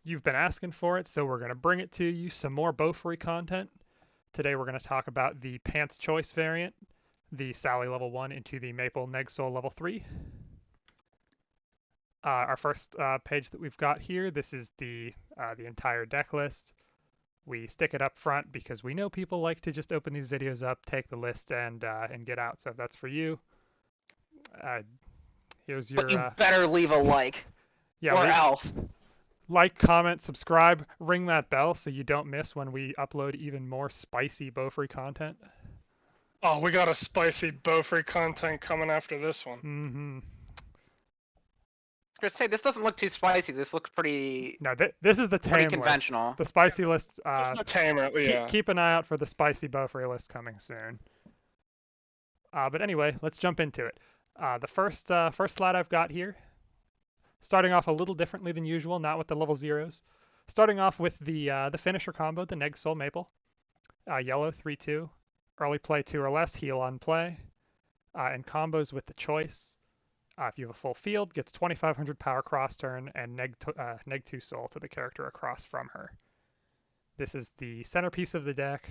You've been asking for it, so we're going to bring it to you. Some more Bofuri content. Today we're going to talk about the Pants Choice variant, the Sally level 1 into the Maple Neg Soul level 3. Our first page that we've got here, this is the entire deck list. We stick it up front because we know people like to just open these videos up, take the list, and get out. So if that's for you, here's your... But you better leave a like, yeah, or else. Like, comment, subscribe, ring that bell so you don't miss when we upload even more spicy Bofuri content. Oh, we got a spicy Bofuri content coming after this one. Mm-hmm. I was gonna say, this doesn't look too spicy. This looks pretty No, this is the tame conventional. list. The spicy list. This is the tamer, yeah. Keep an eye out for the spicy Bofuri list coming soon. But anyway, let's jump into it. The first slide I've got here, starting off a little differently than usual, not with the level zeros. Starting off with the finisher combo, the Neg Soul Maple. Yellow 3/2, early play 2 or less, heal on play, and combos with the choice. If you have a full field, gets 2,500 power cross turn and neg 2 soul to the character across from her. This is the centerpiece of the deck,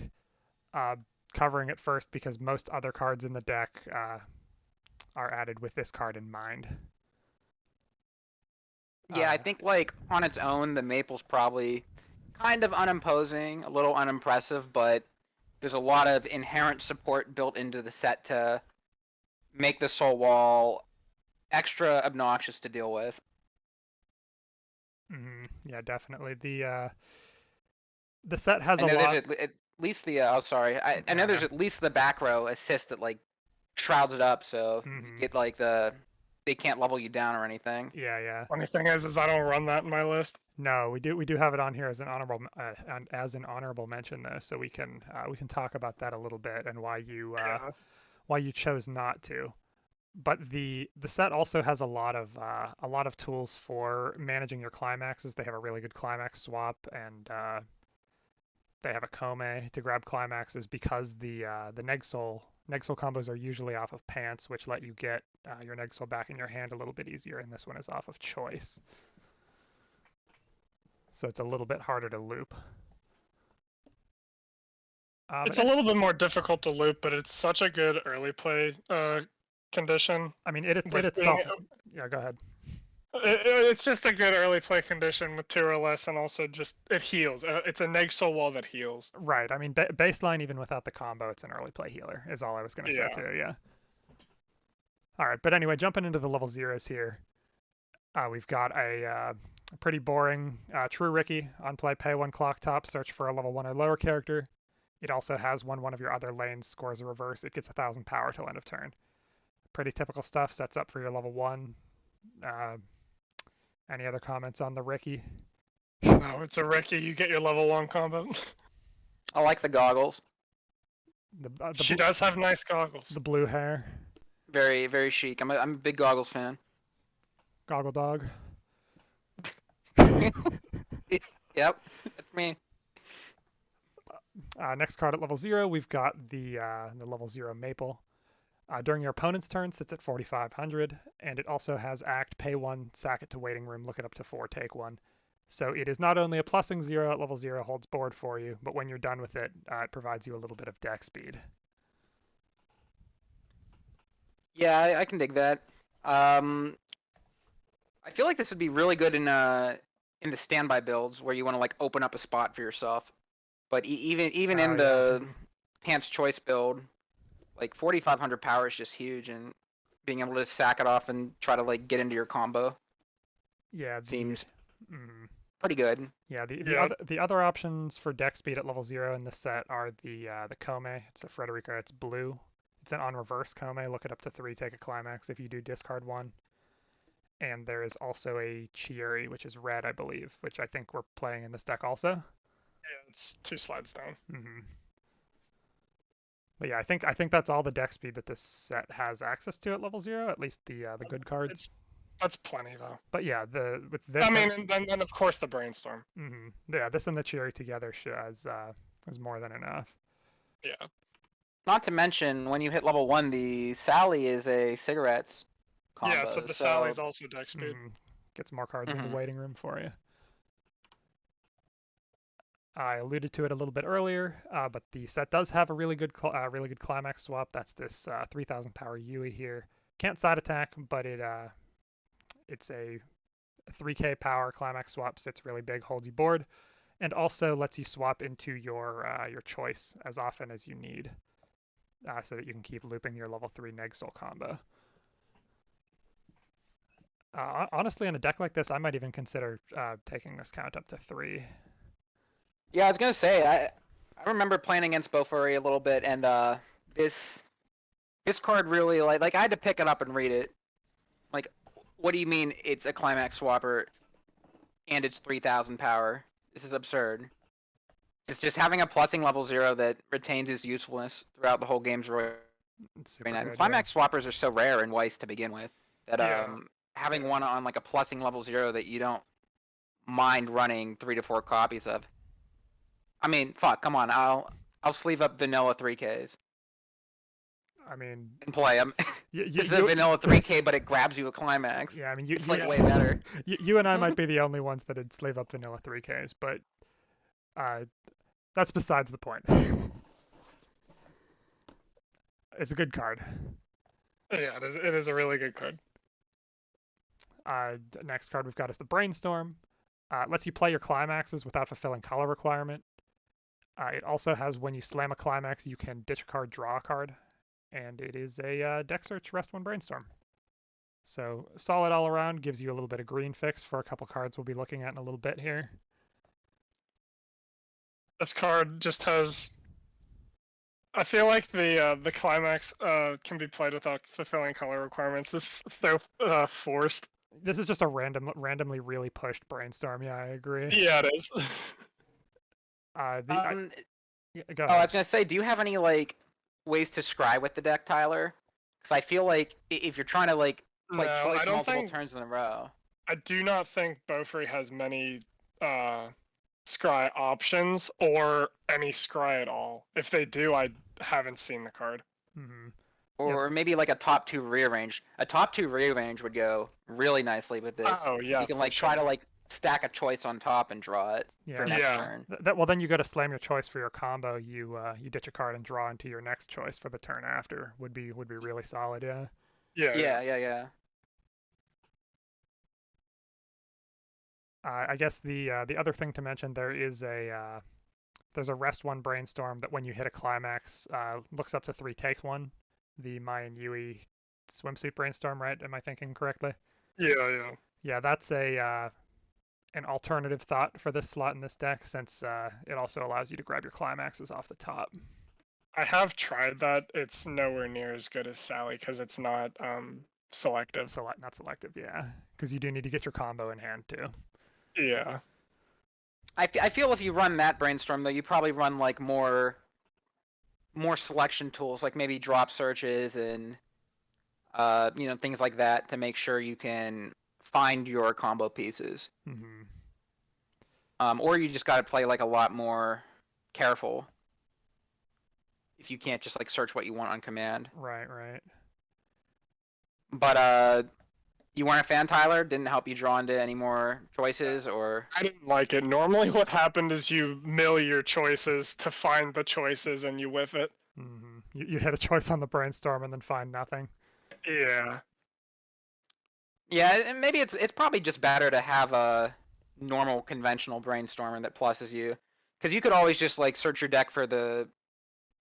covering it first because most other cards in the deck are added with this card in mind. Yeah, I think like on its own, the Maple's probably kind of unimposing, a little unimpressive, but there's a lot of inherent support built into the set to make the Soul Wall extra obnoxious to deal with. Yeah, definitely. The set has a lot. There's at least the I know there's at least the back row assist that like shrouds it up, so you get like they can't level you down or anything. Yeah. Funny thing is I don't run that in my list. No, we do have it on here as an honorable mention though, so we can talk about that a little bit and why you chose not to. But the set also has a lot of tools for managing your climaxes. They have a really good climax swap, and they have a Kome to grab climaxes because the Neg Soul combos are usually off of Pants, which let you get your Neg Soul back in your hand a little bit easier, and this one is off of Choice. So it's a little bit harder to loop. It's a little bit more difficult to loop, but it's such a good early play condition. I mean, it itself... Yeah, go ahead. It's just a good early play condition with 2 or less, and also just it heals. It's a Neg Soul Wall that heals. Right. I mean, baseline, even without the combo, it's an early play healer, is all I was going to say too, yeah. All right, but anyway, jumping into the level zeros here. We've got a pretty boring True Ricky on play, pay 1 clock top, search for a level 1 or lower character. It also has when one of your other lanes scores a reverse, it gets 1,000 power till end of turn. Pretty typical stuff, sets up for your level 1. Any other comments on the Ricky? No, it's a Ricky. You get your level 1 combo. I like the goggles. She does have nice goggles. The blue hair. Very, very chic. I'm a big goggles fan. Goggle dog. Yep, that's me. Next card at level 0, we've got the level 0 Maple. During your opponent's turn, sits at 4,500, and it also has Act, pay 1, sack it to Waiting Room, look it up to 4, take 1. So it is not only a plussing 0 at level 0, holds board for you, but when you're done with it, it provides you a little bit of deck speed. Yeah, I can dig that. I feel like this would be really good in the standby builds where you want to like open up a spot for yourself. But even in the Pants Choice build, like 4,500 power is just huge, and being able to sack it off and try to like get into your combo, seems pretty good. Yeah, the other options for deck speed at level 0 in this set are the Kome. It's a Frederica. It's blue. It's an on reverse Kome. Look it up to 3, take a climax if you do discard 1. And there is also a Chieri, which is red, I believe, which I think we're playing in this deck also. Yeah, it's 2 slides down. But yeah, I think that's all the deck speed that this set has access to at level 0, at least the good cards. That's plenty though. But yeah, with this. I mean, and then of course the Brainstorm. Yeah, this and the Chieri together is more than enough. Yeah. Not to mention, when you hit level 1, the Sally is a cigarettes combo. Yeah, so the Sally's also deck speed. Gets more cards in the Waiting Room for you. I alluded to it a little bit earlier, but the set does have a really good climax swap. That's this 3,000 power Yui here. Can't side attack, but it's a 3k power climax swap, sits really big, holds you board, and also lets you swap into your choice as often as you need, so that you can keep looping your level 3 Neg Soul combo. Honestly, in a deck like this, I might even consider taking this count up to 3. Yeah, I was gonna say I remember playing against Bofuri a little bit, and this card really like I had to pick it up and read it. Like, what do you mean it's a climax swapper and it's 3,000 power? This is absurd. It's just having a plussing level 0 that retains its usefulness throughout the whole game's arena. And climax swappers are so rare in Weiss to begin with that having one on like a plussing level 0 that you don't mind running 3 to 4 copies of. I mean, fuck, come on, I'll sleeve up vanilla 3Ks. I mean, and play them. This is a vanilla 3K, but it grabs you a climax. Yeah, I mean, it's like way better. You and I might be the only ones that would sleeve up vanilla 3Ks, but that's besides the point. It's a good card. Yeah, it is a really good card. Next card we've got is the Brainstorm. Lets you play your climaxes without fulfilling color requirement. It also has when you slam a climax, you can ditch a card, draw a card, and it is a deck search rest 1 Brainstorm. So solid all around, gives you a little bit of green fix for a couple cards we'll be looking at in a little bit here. This card just has. I feel like the climax can be played without fulfilling color requirements. This is so forced. This is just a randomly really pushed Brainstorm. Yeah, I agree. Yeah, it is. Go ahead. I was gonna say, do you have any like ways to scry with the deck, Tyler? Because I feel like if you're trying to like play choice multiple turns in a row. I do not think Bofuri has many scry options or any scry at all. If they do, I haven't seen the card. Mm-hmm. Or maybe like a top 2 rearrange. A top 2 rearrange would go really nicely with this. Oh yeah. You can like try to like stack a choice on top and draw it for next turn. Well, then you go to slam your choice for your combo. You ditch a card and draw into your next choice for the turn after. Would be really solid. Yeah. Yeah. I guess the other thing to mention, there's a rest 1 Brainstorm that when you hit a climax looks up to 3 takes 1. The Mayan Yui swimsuit Brainstorm, right? Am I thinking correctly? Yeah. Yeah, that's an alternative thought for this slot in this deck, since it also allows you to grab your climaxes off the top. I have tried that. It's nowhere near as good as Sally because it's not selective. Not selective, yeah. Because you do need to get your combo in hand too. Yeah. I feel if you run that Brainstorm though, you probably run like more selection tools, like maybe drop searches and things like that to make sure you can find your combo pieces. Mm-hmm. Or you just got to play like a lot more careful if you can't just like search what you want on command. Right. But you weren't a fan, Tyler? Didn't help you draw into any more choices, or? I didn't like it. Normally what happened is you mill your choices to find the choices and you whiff it. Mm-hmm. You hit a choice on the Brainstorm and then find nothing. Yeah. Yeah, maybe it's probably just better to have a normal conventional Brainstormer that pluses you. Because you could always just like search your deck for the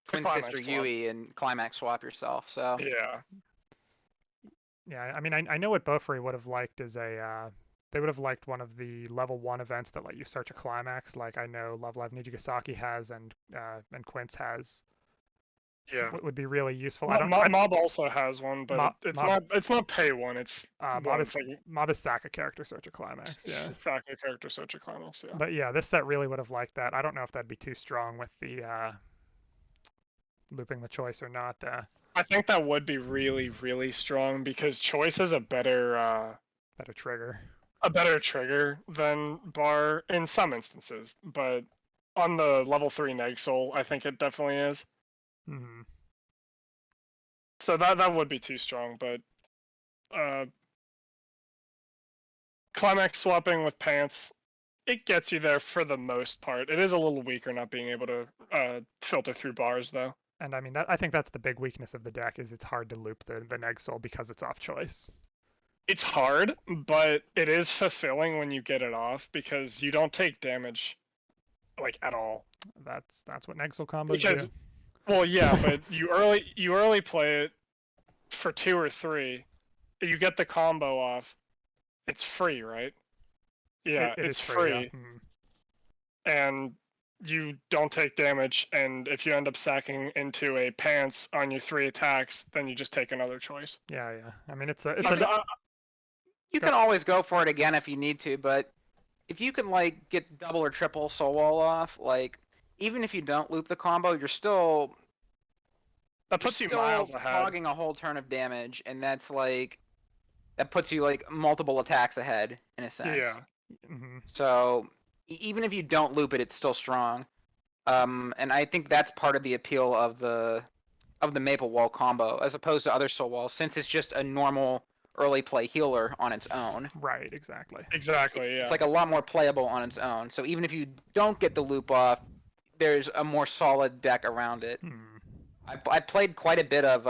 Twin Sister Yui and climax swap yourself, so. Yeah, I mean, I know what Bofuri would have liked is they would have liked one of the level 1 events that let you search a climax, like I know Love Live Nijigasaki has and Quince has. Yeah, would be really useful. Mob also has one, but it's not pay one. It's Mob is sack a character search a climax. Yeah, sack a character search a climax. Yeah. But yeah, this set really would have liked that. I don't know if that'd be too strong with the looping the choice or not. I think that would be really, really strong because choice is a better trigger. A better trigger than bar in some instances, but on the level 3 Neg Soul, I think it definitely is. Mm-hmm. So that would be too strong, but climax swapping with pants it gets you there for the most part. It is a little weaker not being able to filter through bars though. And I mean, I think that's the big weakness of the deck is it's hard to loop the Neg Soul because it's off choice. It's hard, but it is fulfilling when you get it off because you don't take damage like at all. That's what Neg Soul combos Because do. well, yeah, but you early play it for 2 or 3. You get the combo off. It's free, right? Yeah, It is it's free. Yeah. free. And you don't take damage, and if you end up sacking into a pants on your 3 attacks, then you just take another choice. Yeah, yeah. I mean, it's a You can always go for it again if you need to, but if you can like get double or triple soul wall off, like even if you don't loop the combo, you're still That puts you still miles ahead. hogging a whole turn of damage, and that's like that puts you like multiple attacks ahead in a sense. Yeah. So even if you don't loop it, it's still strong. And I think that's part of the appeal of the Maple Wall combo, as opposed to other soul walls, since it's just a normal early play healer on its own. right, exactly. Exactly, yeah. It's like a lot more playable on its own. So even if you don't get the loop off, there's a more solid deck around it. I played quite a bit of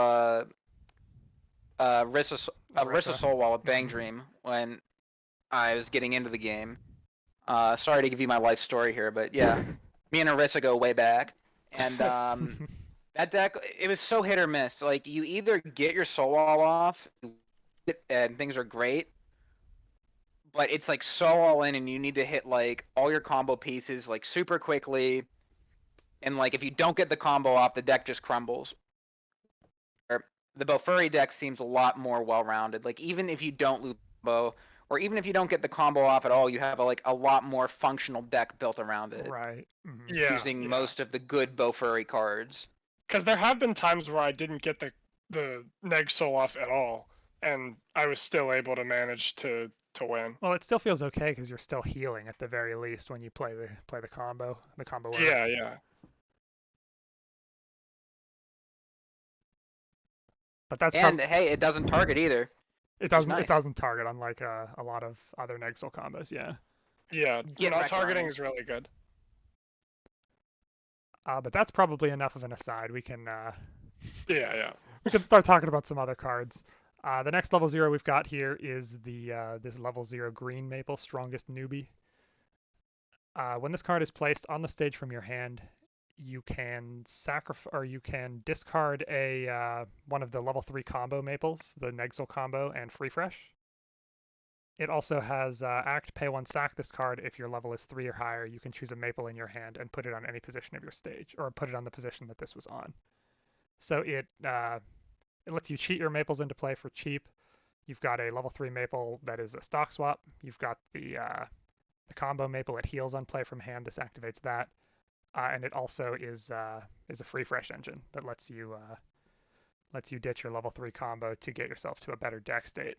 Rissa Soul Wall with Bang Dream when I was getting into the game. Sorry to give you my life story here, but yeah, me and Arissa go way back, and that deck, it was so hit or miss. Like you either get your Soul Wall off, and things are great, but it's like so all in, and you need to hit like all your combo pieces like super quickly, and like if you don't get the combo off, the deck just crumbles. The Bofuri deck seems a lot more well-rounded. Like even if you don't loop Bo, or even if you don't get the combo off at all, you have a lot more functional deck built around it. Right. Yeah, using most of the good Bofuri cards. Because there have been times where I didn't get the Neg Soul off at all, and I was still able to manage to win. Well, it still feels okay because you're still healing at the very least when you play the combo. Work. Yeah, yeah. But that's And hey, it doesn't target either. it doesn't nice. it doesn't target unlike a lot of other Neg Soul combos. Yeah. Yeah, Get not wrecked targeting on it. is really good. But that's probably enough of an aside. We can Yeah. we can start talking about some other cards. The next level 0 we've got here is the this level 0 green maple strongest newbie. When this card is placed on the stage from your hand, you can sacrifice or you can discard a one of the level 3 combo maples, the Neg Soul combo and Free Fresh. It also has act, pay 1, sack this card. If your level is 3 or higher, you can choose a maple in your hand and put it on any position of your stage, or put it on the position that this was on. So it lets you cheat your maples into play for cheap. You've got a level 3 maple that is a stock swap. You've got the combo maple. It heals on play from hand. This activates that. And it also is a free fresh engine that lets you ditch your level 3 combo to get yourself to a better deck state.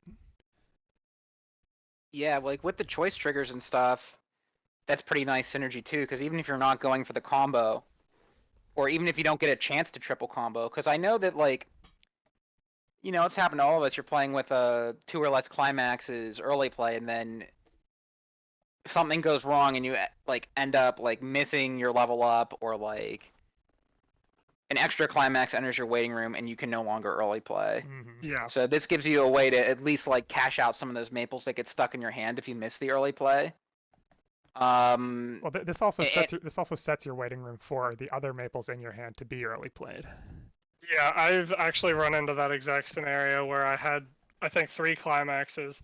Yeah, like with the choice triggers and stuff, that's pretty nice synergy too. Because even if you're not going for the combo, or even if you don't get a chance to triple combo, because I know that like, you know, it's happened to all of us. You're playing with 2 or less climaxes early play, and then something goes wrong, and you like end up like missing your level up, or like an extra climax enters your waiting room, and you can no longer early play. Yeah. So this gives you a way to at least like cash out some of those maples that get stuck in your hand if you miss the early play. Well, this also sets your waiting room for the other maples in your hand to be early played. Yeah, I've actually run into that exact scenario where I had, I think, 3 climaxes.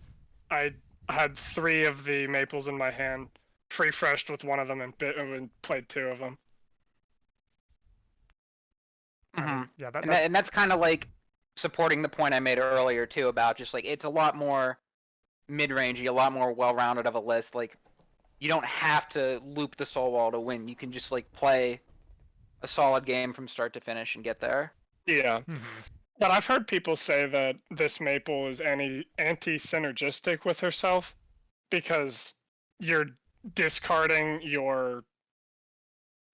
I had 3 of the maples in my hand, free freshed with one of them, and played 2 of them. Yeah, and that's kind of like supporting the point I made earlier too about just like it's a lot more mid-rangey, a lot more well-rounded of a list. Like you don't have to loop the soul wall to win. You can just like play a solid game from start to finish and get there. Yeah. But I've heard people say that this maple is anti-synergistic with herself because you're discarding your,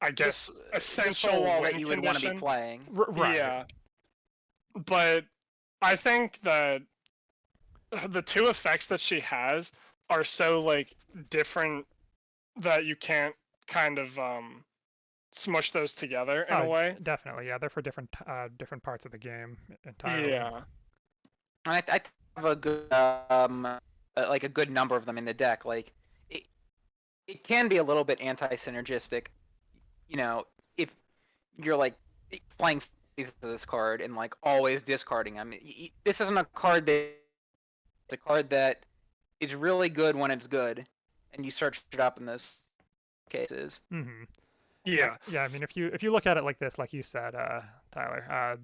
I guess, essential soul wall win that you would want to be playing. Right. Yeah. But I think that the 2 effects that she has are so like different that you can't kind of smush those together in a way. Definitely, yeah. They're for different parts of the game entirely. Yeah. I have a good like a good number of them in the deck. Like it, it can be a little bit anti-synergistic, you know, if you're like playing this card and like always discarding them. This isn't a card that it's a card that is really good when it's good, and you search it up in those cases. Mm-hmm. Yeah. Yeah. I mean, if you look at it like this, like you said, Tyler,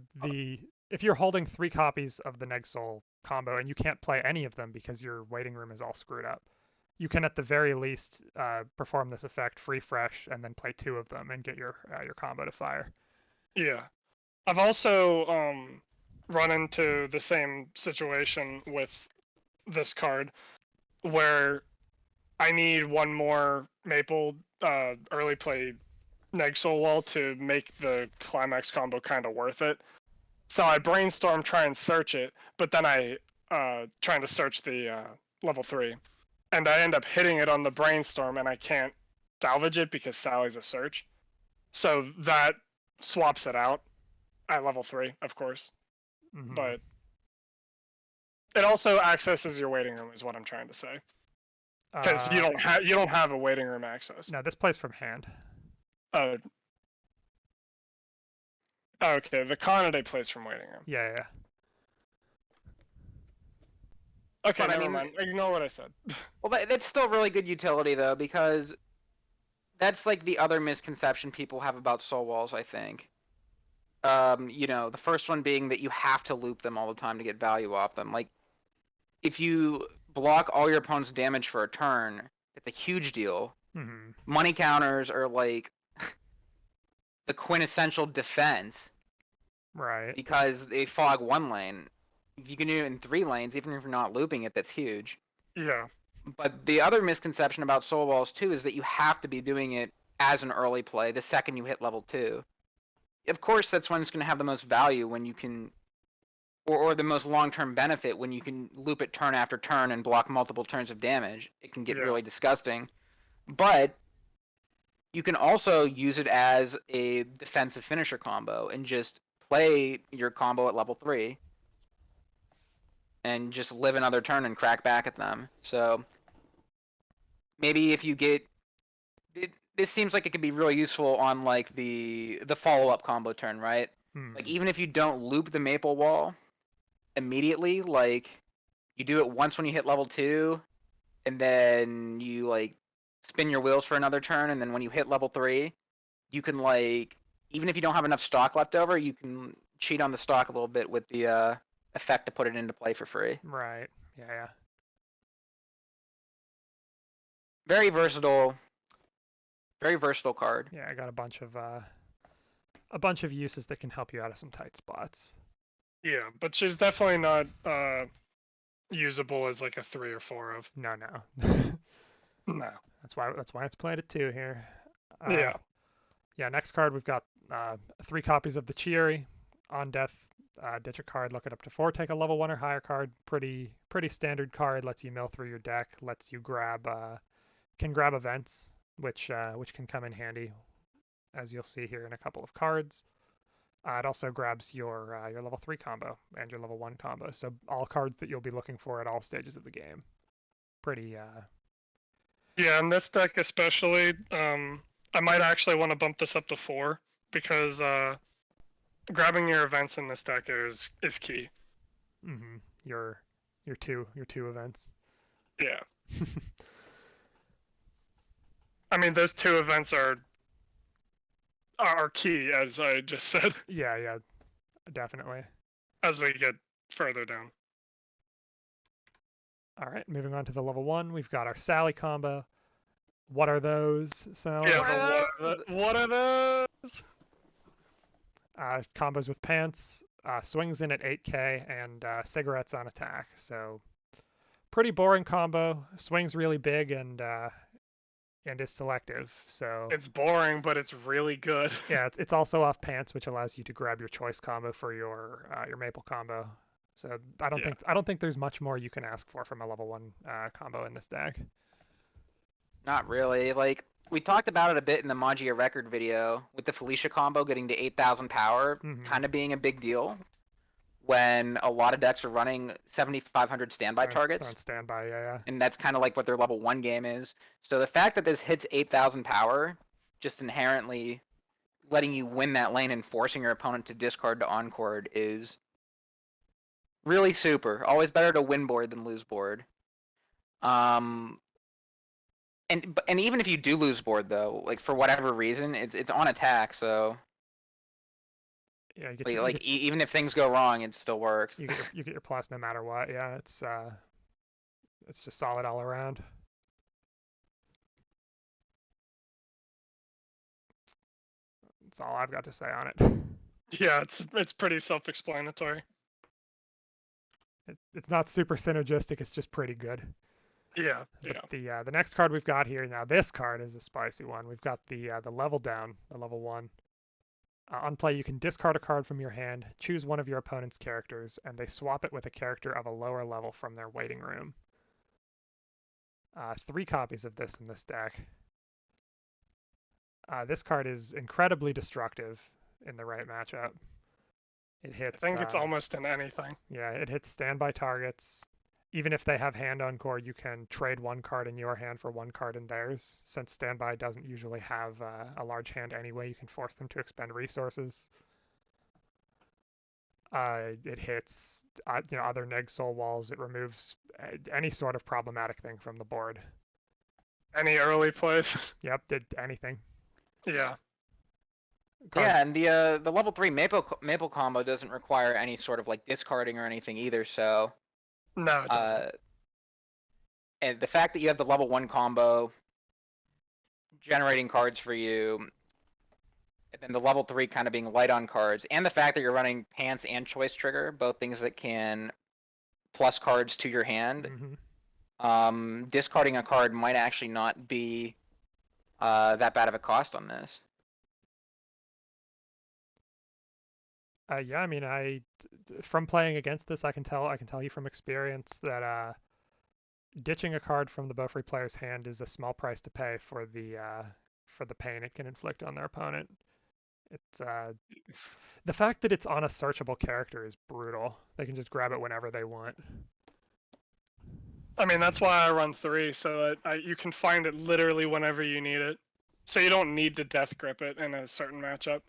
if you're holding 3 copies of the Neg Soul combo and you can't play any of them because your waiting room is all screwed up, you can at the very least perform this effect, free fresh, and then play 2 of them and get your combo to fire. Yeah. I've also run into the same situation with this card where I need one more Maple early play Neg Soul Wall to make the Climax combo kind of worth it. So I brainstorm, try and search it, but then I trying to search the level 3. And I end up hitting it on the brainstorm and I can't salvage it because Sally's a search. So that swaps it out at level 3, of course. Mm-hmm. But it also accesses your waiting room is what I'm trying to say. Because you don't have a waiting room access. No, this plays from hand. Okay, the Conade plays from waiting room. Yeah. Okay, But, I never mean- mind. Ignore what I said. Well, that's still really good utility though, because that's like the other misconception people have about soul walls, I think. The first one being that you have to loop them all the time to get value off them. Like, if you block all your opponent's damage for a turn, it's a huge deal. Mm-hmm. Money counters are like the quintessential defense Right. because they fog one lane. If you can do it in 3 lanes, even if you're not looping it, that's huge. Yeah. But the other misconception about soul walls too is that you have to be doing it as an early play the second you hit level 2. Of course, that's when it's going to have the most value when you can, or the most long-term benefit when you can loop it turn after turn and block multiple turns of damage. It can get really disgusting. But you can also use it as a defensive finisher combo and just play your combo at level 3 and just live another turn and crack back at them. So maybe if you get this seems like it could be really useful on like the follow-up combo turn, right? Like even if you don't loop the Maple Wall immediately, like you do it once when you hit level 2 and then you like spin your wheels for another turn, and then when you hit level 3, you can like, even if you don't have enough stock left over, you can cheat on the stock a little bit with the effect to put it into play for free. Right. Yeah. Very versatile card. Yeah, I got a bunch of uses that can help you out of some tight spots. Yeah, but she's definitely not usable as like a 3 or 4 of. No. No. That's why it's played at 2 here. Yeah. Yeah, next card we've got 3 copies of the Chieri. On death, ditch a card, look it up to 4, take a level 1 or higher card. Pretty standard card, lets you mill through your deck, lets you can grab events, which can come in handy, as you'll see here in a couple of cards. It also grabs your level 3 combo and your level 1 combo, so all cards that you'll be looking for at all stages of the game. Pretty Yeah, in this deck especially, I might actually want to bump this up to 4 because grabbing your events in this deck is key. Mm-hmm. Your 2 events. Yeah. I mean, those 2 events are key, as I just said. Yeah, definitely. As we get further down. All right, moving on to the level 1, we've got our Sally combo. What are those? So Yeah, what are those? combos with pants, swings in at 8k, and cigarettes on attack. So pretty boring combo. Swings really big and is selective. So It's boring, but it's really good. yeah, it's also off pants, which allows you to grab your choice combo for your maple combo. So I don't think there's much more you can ask for from a level 1 combo in this deck. Not really. Like we talked about it a bit in the Magia record video with the Felicia combo getting to 8,000 power, Mm-hmm. kind of being a big deal when a lot of decks are running 7,500 standby They're targets, on standby, yeah. and that's kind of like what their level 1 game is. So the fact that this hits 8,000 power just inherently letting you win that lane and forcing your opponent to discard to encore is really super. Always better to win board than lose board. And even if you do lose board though, like for whatever reason, it's on attack, so Yeah, you get like, your, like even if things go wrong, it still works. you get your plus no matter what. Yeah, it's just solid all around. That's all I've got to say on it. Yeah, it's pretty self-explanatory. It's not super synergistic. It's just pretty good. Yeah, But yeah. the next card we've got here now, this card is a spicy one. We've got the level down, the level 1. On play, you can discard a card from your hand, choose one of your opponent's characters, and they swap it with a character of a lower level from their waiting room. 3 copies of this in this deck. This card is incredibly destructive in the right matchup. It hits. I think it's almost in anything. Yeah, it hits standby targets. Even if they have hand encore, you can trade 1 card in your hand for 1 card in theirs. Since standby doesn't usually have a large hand anyway, you can force them to expend resources. It hits other neg soul walls. It removes any sort of problematic thing from the board. Any early plays? Yep, did anything. Yeah. Yeah, and the level 3 maple combo doesn't require any sort of like discarding or anything either. So No, it doesn't. and the fact that you have the level 1 combo generating cards for you, and then the level 3 kind of being light on cards, and the fact that you're running Pants and Choice Trigger, both things that can plus cards to your hand, discarding a card might actually not be that bad of a cost on this. Yeah, I mean, from playing against this, I can tell you from experience that ditching a card from the Bofuri player's hand is a small price to pay for the pain it can inflict on their opponent. It's the fact that it's on a searchable character is brutal. They can just grab it whenever they want. I mean, that's why I run 3, so that you can find it literally whenever you need it. So you don't need to death grip it in a certain matchup.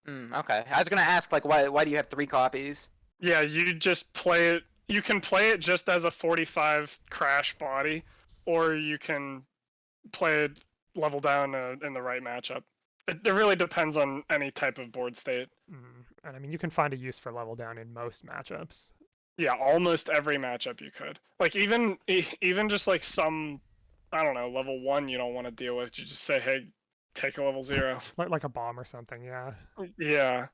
Okay, I was gonna ask like why do you have 3 copies? Yeah, you just play it. You can play it just as a 45 crash body, or you can play it level down in the right matchup. It really depends on any type of board state. And I mean, you can find a use for level down in most matchups. Yeah, almost every matchup you could. Like even just like some, I don't know, level 1 you don't want to deal with. You just say, hey, take a level 0. Like a bomb or something, yeah. Yeah.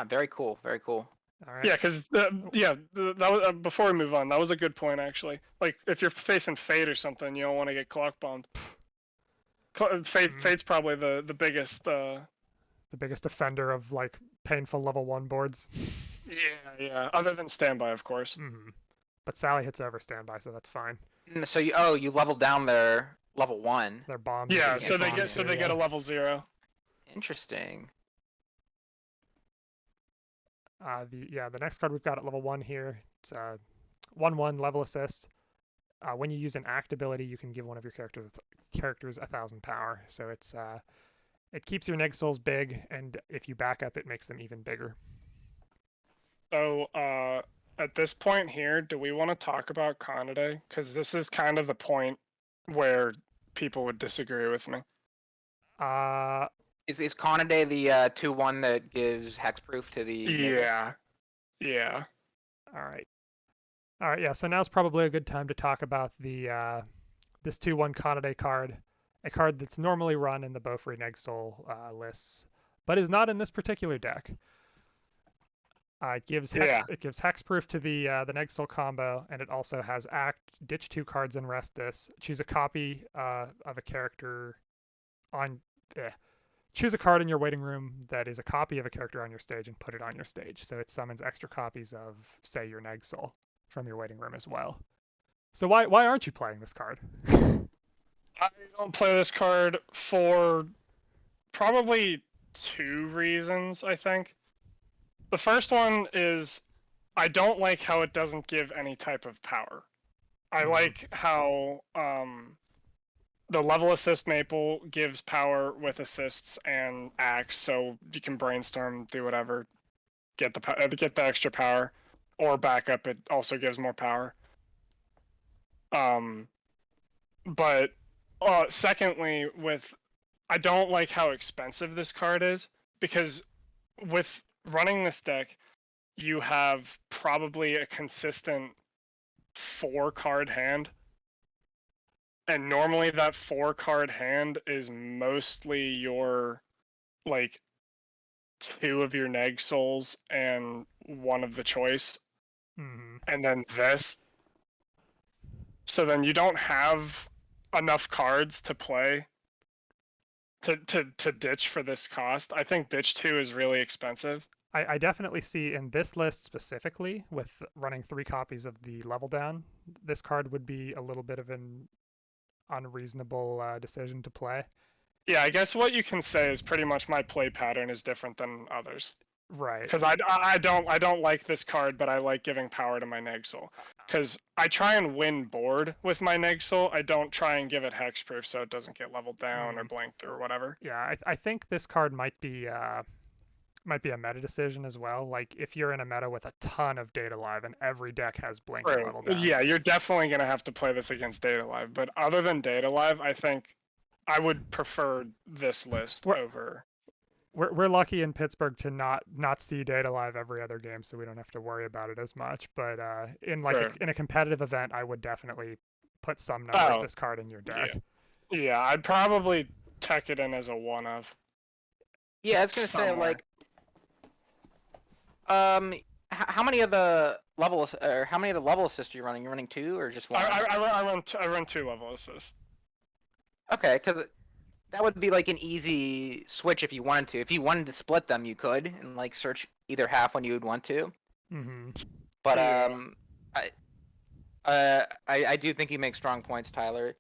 Very cool, very cool. All right. Yeah, because that was, before we move on, that was a good point actually. Like if you're facing Fate or something, you don't want to get clock bombed. Fate's probably the biggest. The biggest offender of like painful level 1 boards. Yeah. Other than standby, of course. But Sally hits over standby, so that's fine. So you leveled down their level 1. They're bombs. Yeah, so they get a level 0. Interesting. The next card we've got at level 1 here, it's 1/1 level assist. When you use an act ability, you can give one of your characters 1,000 power. So it keeps your neg souls big, and if you back up, it makes them even bigger. So at this point here, do we want to talk about Kanade? Because this is kind of the point where people would disagree with me. Is Kanade the 2/1 that gives hexproof to the? Yeah. All right. Yeah. So now's probably a good time to talk about the this 2/1 Kanade card, a card that's normally run in the Bofuri Neg Soul lists, but is not in this particular deck. It gives hexproof to the Neg Soul combo, and it also has act, ditch 2 cards and rest this. Choose a copy of a character on. Choose a card in your waiting room that is a copy of a character on your stage and put it on your stage. So it summons extra copies of, say, your Neg Soul from your waiting room as well. So why aren't you playing this card? I don't play this card for probably 2 reasons, I think. The first one is I don't like how it doesn't give any type of power. I like how the level assist maple gives power with assists and acts, so you can brainstorm, do whatever, get the extra power, or backup. It also gives more power. But secondly, I don't like how expensive this card is, because with running this deck, you have probably a consistent 4-card hand. And normally that 4-card hand is mostly your, like, 2 of your neg souls and 1 of the choice. Mm-hmm. And then this. So then you don't have enough cards to play to ditch for this cost. I think ditch 2 is really expensive. I definitely see in this list specifically, with running 3 copies of the level down, this card would be a little bit of an unreasonable decision to play. Yeah, I guess what you can say is pretty much my play pattern is different than others. Right. Because I don't like this card, but I like giving power to my Negsoul. Because I try and win board with my Negsoul. I don't try and give it hexproof so it doesn't get leveled down or blanked or whatever. Yeah, I think this card might be a meta decision as well. Like if you're in a meta with a ton of Data Live and every deck has blink and level down. Yeah, you're definitely gonna have to play this against Data Live. But other than Data Live, I think I would prefer this list over. We're lucky in Pittsburgh to not see Data Live every other game, so we don't have to worry about it as much. But in a competitive event, I would definitely put some number of this card in your deck. Yeah, I'd probably tech it in as a 1 of. Yeah, I was gonna say, like, how many of the level assists are you running? You're running 2 or just 1? I run 2 level assists. Okay, because that would be like an easy switch if you wanted to. If you wanted to split them, you could and like search either half when you would want to. Mm-hmm. But I do think you make strong points, Tyler.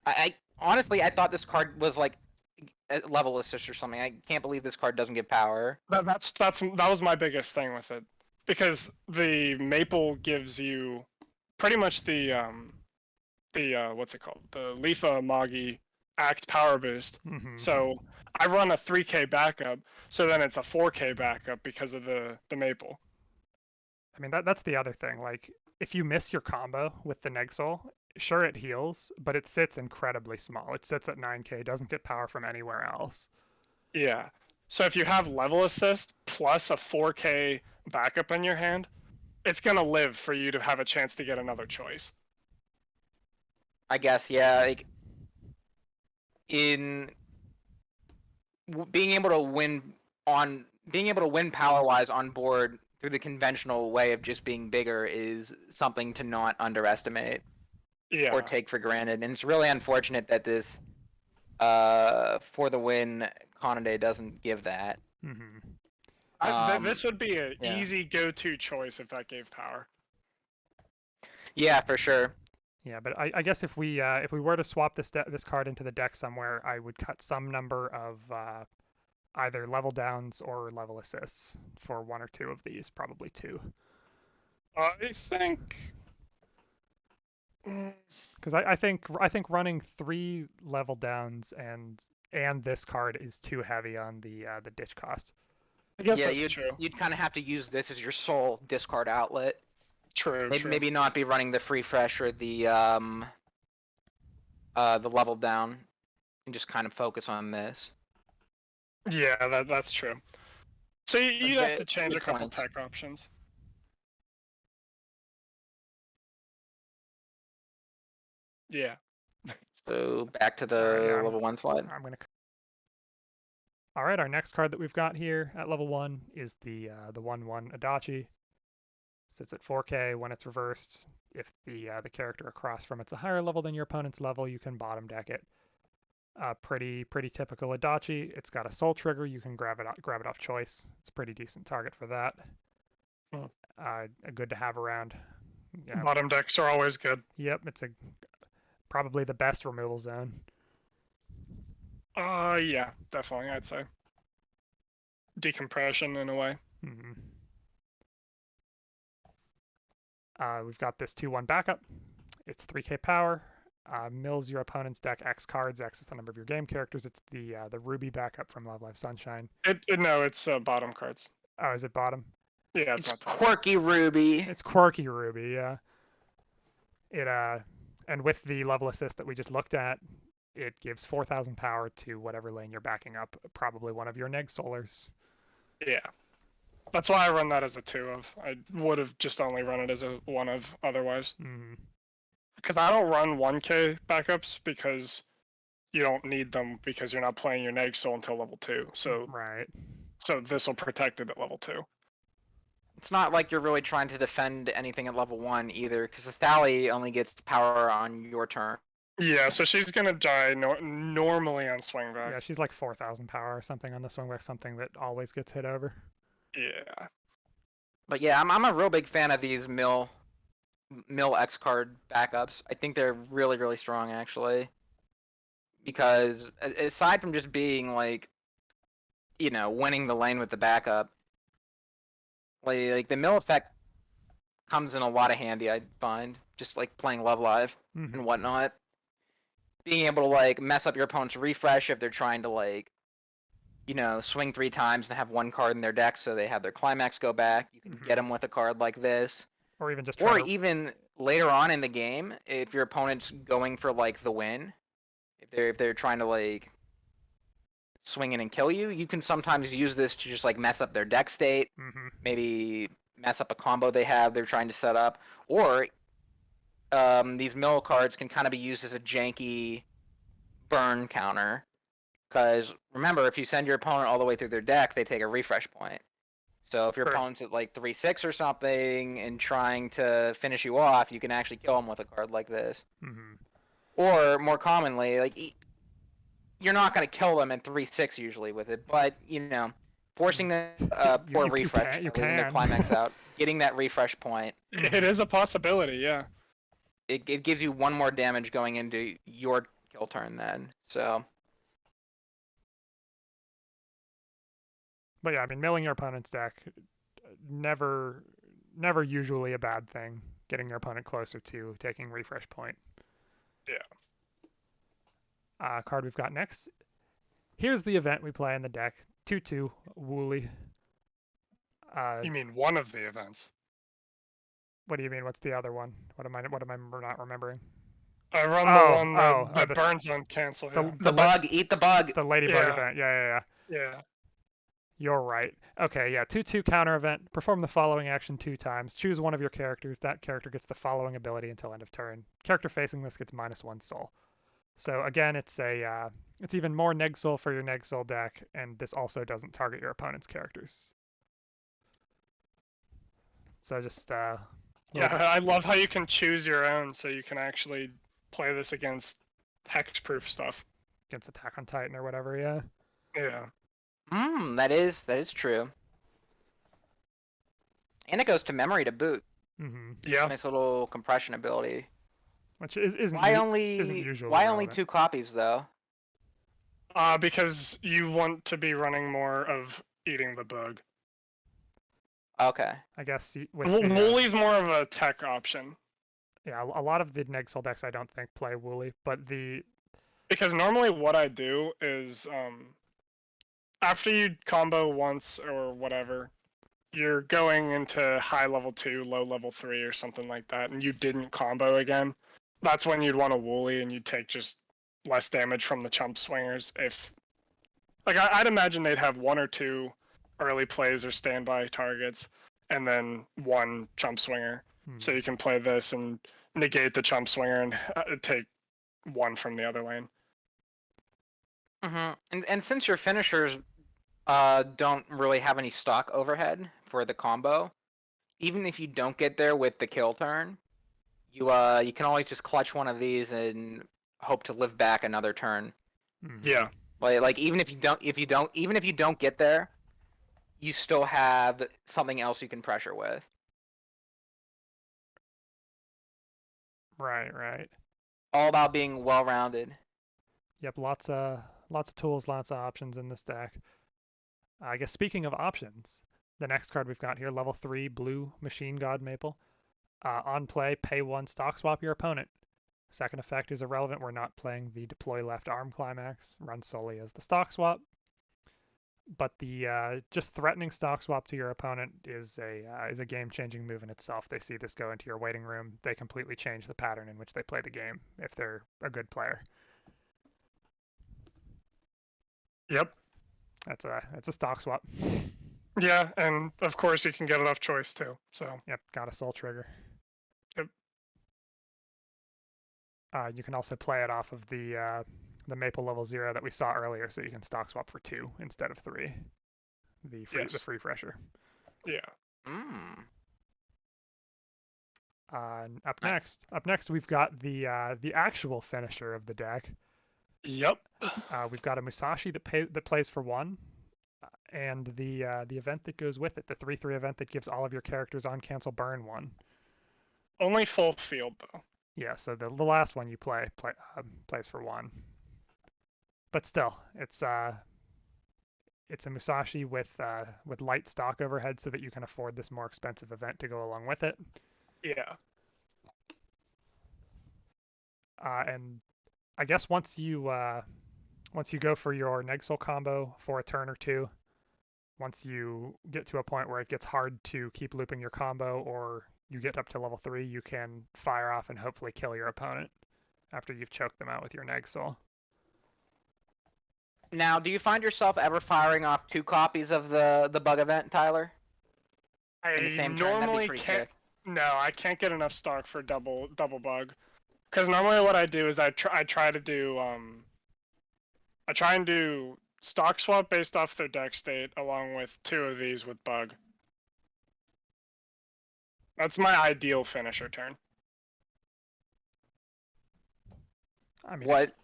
I honestly I thought this card was like a level assist or something. I can't believe this card doesn't get power. That was my biggest thing with it, because the maple gives you pretty much the what's it called, the Leafa Magi act power boost. Mm-hmm. So I run a 3k backup, so then it's a 4k backup because of the maple. I mean that's the other thing. Like if you miss your combo with the Negsoul, sure it heals, but it sits incredibly small. It sits at 9k, doesn't get power from anywhere else. Yeah. So if you have level assist plus a 4k backup in your hand, it's gonna live for you to have a chance to get another choice. I guess, yeah. Like in being able to win power wise on board through the conventional way of just being bigger is something to not underestimate. Yeah. Or take for granted. And it's really unfortunate that this for the win Conade doesn't give that. Mm-hmm. This would be an easy go-to choice if that gave power. Yeah, for sure. Yeah, but I guess if we were to swap this card into the deck somewhere, I would cut some number of either level downs or level assists for 1 or 2 of these, probably 2. I think. Because I think running 3 level downs and this card is too heavy on the ditch cost. I guess that's true. You'd kind of have to use this as your sole discard outlet. True. Maybe not be running the free fresh or the level down, and just kind of focus on this. Yeah, that's true. So you'd have to change a couple tech options. Yeah. So back to the level 1 slide. All right, our next card that we've got here at level 1 is the 1/1 Adachi. Sits at 4k. When it's reversed, if the character across from it's a higher level than your opponent's level, you can bottom deck it. Pretty typical Adachi. It's got a soul trigger. You can grab it off choice. It's a pretty decent target for that. Good to have around. Yeah. Bottom decks are always good. Yep, it's probably the best removal zone. Yeah, definitely, I'd say. Decompression in a way. Mm-hmm. We've got this 2/1 backup. It's 3k power. Mills your opponent's deck X cards. X is the number of your game characters. It's the Ruby backup from Love Live Sunshine. No, it's bottom cards. Oh, is it bottom? Yeah, It's not top. quirky Ruby. It's quirky Ruby, yeah. It and with the level assist that we just looked at, it gives 4,000 power to whatever lane you're backing up, probably one of your neg solars. Yeah. That's why I run that as a 2 of. I would have just only run it as a 1 of otherwise. Mm-hmm. Because I don't run 1k backups because you don't need them because you're not playing your neg soul until level 2. So Right. So this will protect it at level 2. It's not like you're really trying to defend anything at level 1 either, because the Sally only gets power on your turn. Yeah, so she's gonna die normally on swing back. Yeah, she's like 4,000 power or something on the swing back, something that always gets hit over. Yeah. But yeah, I'm a real big fan of these mill X card backups. I think they're really, really strong actually. Because aside from just being like, winning the lane with the backup, like the mill effect comes in a lot of handy, I find. Just like playing Love Live Mm-hmm. and whatnot. Being able to like mess up your opponent's refresh if they're trying to like, swing 3 times and have 1 card in their deck so they have their climax go back. You can get them with a card like this. Or even just Or even later on in the game, if your opponent's going for like the win, if they're trying to like swing in and kill you, you can sometimes use this to just like mess up their deck state, Mm-hmm. maybe mess up a combo they're trying to set up, or these mill cards can kind of be used as a janky burn counter. Because remember, if you send your opponent all the way through their deck, they take a refresh point. So if your Sure. opponent's at like 3/6 or something and trying to finish you off, you can actually kill them with a card like this. Mm-hmm. Or more commonly, like you're not going to kill them in 3/6 usually with it, but forcing the poor refresh, you leaving their can. climax out, getting that refresh point, It is a possibility, yeah. it gives you 1 more damage going into your kill turn then. So But yeah, I mean, milling your opponent's deck, never usually a bad thing. Getting your opponent closer to taking refresh point. Yeah. Card we've got next. Here's the event we play in the deck. 2/2 Wooly. You mean one of the events? What do you mean? What's the other one? What am I not remembering? I run Oh, the one that, oh, that burns on cancel. The, Yeah. the bug, eat the bug. The Ladybug Yeah. event. Yeah. Yeah. You're right. Okay, yeah. 2/2 counter event. Perform the following action 2 times. Choose one of your characters. That character gets the following ability until end of turn. Character facing this gets -1 soul. So again, it's it's even more neg soul for your neg soul deck, and this also doesn't target your opponent's characters. So just Yeah, I love how you can choose your own, so you can actually play this against hexproof stuff. against Attack on Titan or whatever. Yeah. Yeah. That is true. And it goes to memory to boot. Mm-hmm. Yeah. Nice little compression ability. Which isn't Why isn't usually only relevant. 2 copies though? Because you want to be running more of eating the bug. Okay. I guess with Woolly's more of a tech option. yeah, a lot of the neg soul decks I don't think play Wooly, but Because normally what I do is after you combo once or whatever, you're going into high level 2, low level 3 or something like that, and you didn't combo again. That's when you'd want a Wooly and you'd take just less damage from the chump swingers. If like I'd imagine they'd have 1 or 2 early plays or standby targets, and then 1 chump swinger. So you can play this and negate the chump swinger and take 1 from the other lane. And since your finishers don't really have any stock overhead for the combo, even if you don't get there with the kill turn, you can always just clutch one of these and hope to live back another turn. Yeah. Like even if you don't get there, you still have something else you can pressure with. Right. All about being well-rounded. Yep, lots of tools, lots of options in this deck. I guess speaking of options, the next card we've got here, level 3, blue Machine God Maple. On play, pay 1, stock swap your opponent. Second effect is irrelevant. We're not playing the deploy left arm climax. Runs solely as the stock swap. But the just threatening stock swap to your opponent is a game-changing move in itself. They see this go into your waiting room. They completely change the pattern in which they play the game if they're a good player. Yep. That's a stock swap. Yeah, and of course you can get it off choice too. So. Yep, got a soul trigger. Yep. You can also play it off of the maple level 0 that we saw earlier, so you can stock swap for 2 instead of 3. The free fresher. Yeah. Mm. Nice. Up next, we've got the actual finisher of the deck. Yep. We've got a Musashi that plays for 1, and the event that goes with it, the 3/3 event that gives all of your characters on cancel burn 1. Only full field though. Yeah, so the last one you plays for 1. But still, it's a Musashi with light stock overhead, so that you can afford this more expensive event to go along with it. Yeah. And I guess once you go for your Negsoul combo for a turn or two, once you get to a point where it gets hard to keep looping your combo, or you get up to level 3, you can fire off and hopefully kill your opponent after you've choked them out with your Negsoul. Now, do you find yourself ever firing off 2 copies of the bug event, Tyler? In the same turn? That'd be pretty sick. No, I can't get enough stock for double bug. Because normally what I do is I try and do stock swap based off their deck state along with 2 of these with bug. That's my ideal finisher turn. I mean, What?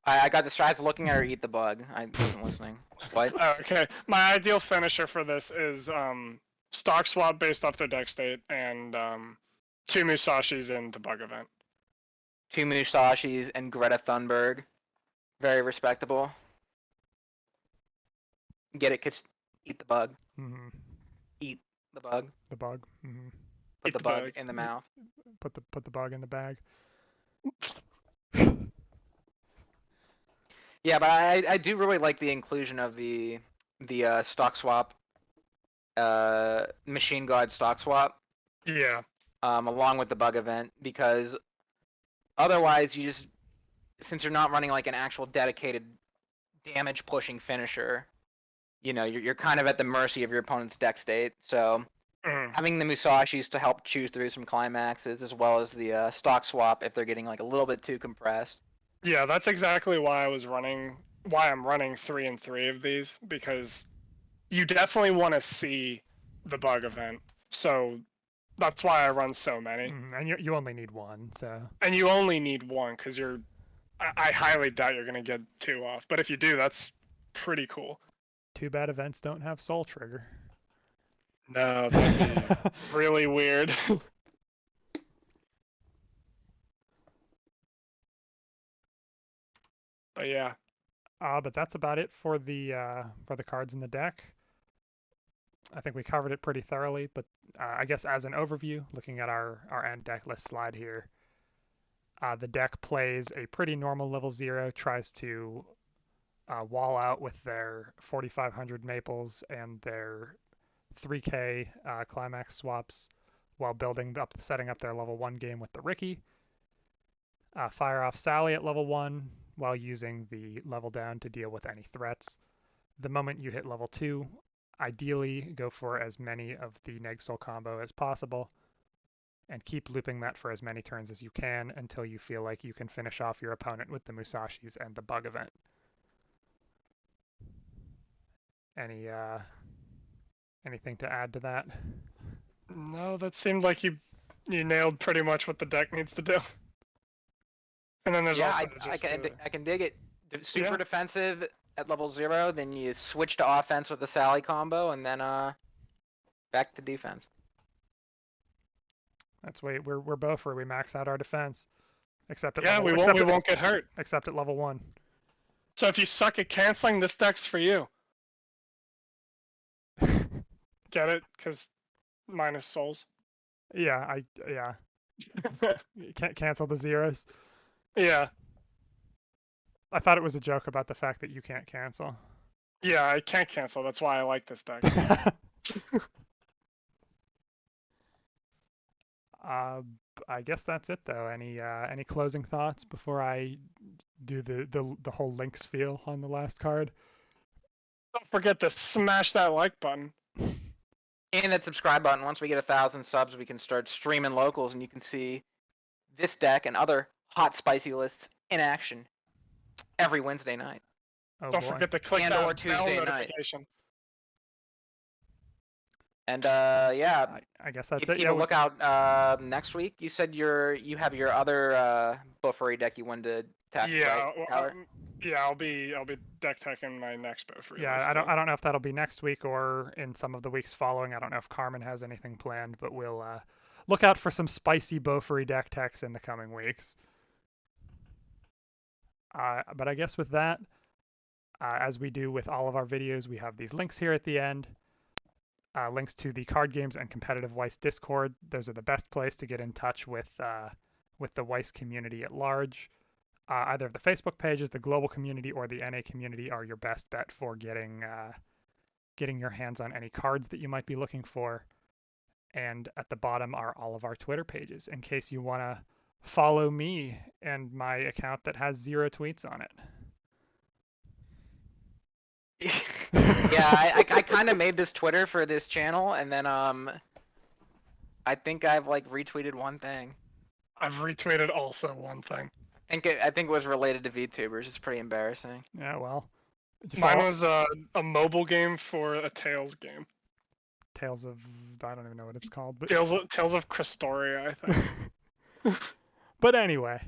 I got distracted looking at her eat the bug. I wasn't listening. What? Okay, my ideal finisher for this is stock swap based off their deck state and 2 Musashis in the bug event. 2 Musashis and Greta Thunberg. Very respectable. Get it? Cause eat the bug. mm-hmm. Eat the bug. The bug. Mm-hmm. Put the bug in the mouth. Put the bug in the bag. Yeah, but I do really like the inclusion of the stock swap, machine god stock swap. Yeah. Along with the bug event, because otherwise you just, since you're not running like an actual dedicated damage pushing finisher, you know, you're kind of at the mercy of your opponent's deck state. So having the Musashis to help choose through some climaxes, as well as the stock swap if they're getting like a little bit too compressed. Yeah, that's exactly why I'm running 3 and 3 of these, because you definitely want to see the bug event. So that's why I run so many. And you only need 1, so. And you only need 1 because I highly doubt you're gonna get 2 off. But if you do, that's pretty cool. Too bad events don't have soul trigger. No, that'd be really weird. But yeah. But that's about it for the cards in the deck. I think we covered it pretty thoroughly, but I guess as an overview, looking at our end deck list slide here, the deck plays a pretty normal level 0, tries to wall out with their 4,500 maples and their 3K climax swaps while setting up their level 1 game with the Ricky. Fire off Sally at level 1 while using the level down to deal with any threats. The moment you hit level 2, ideally go for as many of the Negsoul combo as possible, and keep looping that for as many turns as you can until you feel like you can finish off your opponent with the Musashis and the bug event. Anything to add to that? No, that seemed like you nailed pretty much what the deck needs to do. And then there's also I can dig it. Super defensive at level 0, then you switch to offense with the Sally combo, and then back to defense. That's why we're Bofuri. We max out our defense, except at Yeah, level, we won't get hurt. except at level 1. So if you suck at canceling, this deck's for you. Get it? Because minus souls. Yeah, you can't cancel the zeros. Yeah. I thought it was a joke about the fact that you can't cancel. Yeah, I can't cancel. That's why I like this deck. I guess that's it though. Any closing thoughts before I do the whole links feel on the last card? Don't forget to smash that like button. And that subscribe button. Once we get 1,000 subs, we can start streaming locals, and you can see this deck and other hot, spicy lists in action every Wednesday night. Oh Don't boy. forget to click And that or bell Tuesday night. notification. And yeah, I guess that's keep, it. keep Yeah, a lookout next week. You said you have your other Bofuri deck you wanted to tackle, Yeah, right, well, Tyler? yeah, I'll be deck teching my next Bofuri. yeah. I don't know if that'll be next week or in some of the weeks following. I don't know if Carmen has anything planned, but we'll look out for some spicy Bofuri deck techs in the coming weeks. But I guess with that, as we do with all of our videos, we have these links here at the end. Links to the Card Games and Competitive Weiss Discord. Those are the best place to get in touch with the Weiss community at large. Either of the Facebook pages, the global community, or the NA community are your best bet for getting your hands on any cards that you might be looking for. And at the bottom are all of our Twitter pages in case you want to follow me and my account that has 0 tweets on it. Yeah, I kind of made this Twitter for this channel, and then I think I've like retweeted one thing. I've retweeted also one thing. I think it was related to VTubers. It's pretty embarrassing. Yeah, well. Mine was a mobile game for a Tales game. Tales of, I don't even know what it's called, but Tales of Crestoria, I think. But anyway,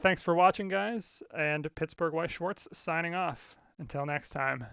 thanks for watching, guys, and Pittsburgh Weiss Schwartz signing off. Until next time.